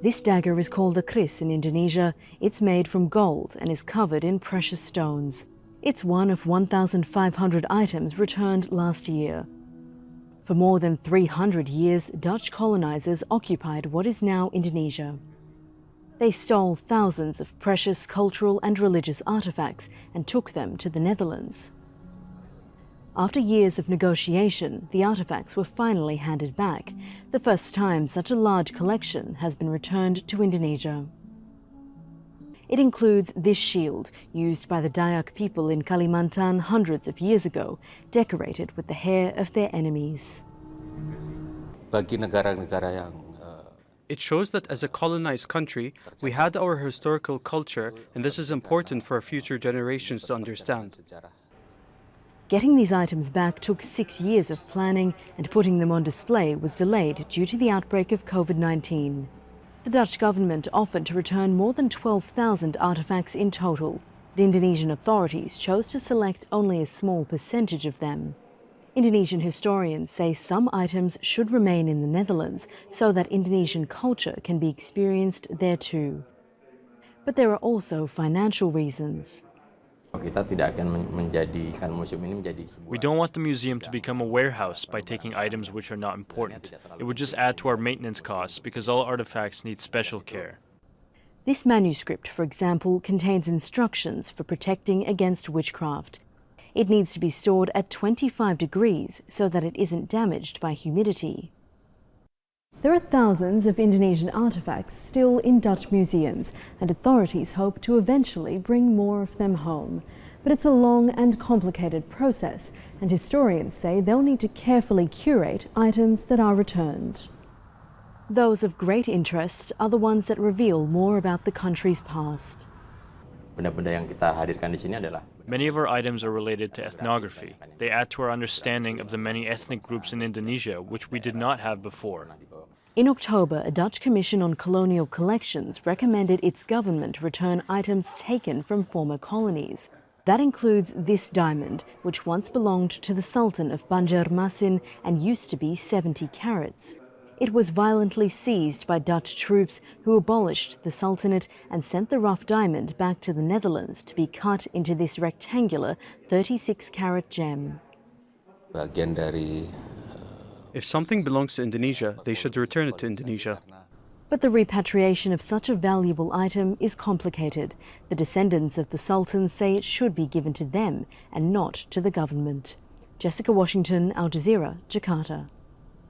This dagger is called a kris in Indonesia. It's made from gold and is covered in precious stones. It's one of 1,500 items returned last year. For more than 300 years, Dutch colonizers occupied what is now Indonesia. They stole thousands of precious cultural and religious artifacts and took them to the Netherlands. After years of negotiation, the artifacts were finally handed back, the first time such a large collection has been returned to Indonesia. It includes this shield, used by the Dayak people in Kalimantan hundreds of years ago, decorated with the hair of their enemies. It shows that as a colonized country, we had our historical culture, and this is important for future generations to understand. Getting these items back took 6 years of planning, and putting them on display was delayed due to the outbreak of COVID-19. The Dutch government offered to return more than 12,000 artifacts in total, but Indonesian authorities chose to select only a small percentage of them. Indonesian historians say some items should remain in the Netherlands so that Indonesian culture can be experienced there too. But there are also financial reasons. We don't want the museum to become a warehouse by taking items which are not important. It would just add to our maintenance costs because all artifacts need special care. This manuscript, for example, contains instructions for protecting against witchcraft. It needs to be stored at 25 degrees so that it isn't damaged by humidity. There are thousands of Indonesian artifacts still in Dutch museums, and authorities hope to eventually bring more of them home. But it's a long and complicated process, and historians say they'll need to carefully curate items that are returned. Those of great interest are the ones that reveal more about the country's past. Many of our items are related to ethnography. They add to our understanding of the many ethnic groups in Indonesia, which we did not have before. In October, a Dutch commission on colonial collections recommended its government return items taken from former colonies. That includes this diamond, which once belonged to the Sultan of Banjarmasin and used to be 70 carats. It was violently seized by Dutch troops who abolished the Sultanate and sent the rough diamond back to the Netherlands to be cut into this rectangular 36-carat gem. If something belongs to Indonesia, they should return it to Indonesia. But the repatriation of such a valuable item is complicated. The descendants of the Sultans say it should be given to them and not to the government. Jessica Washington, Al Jazeera, Jakarta.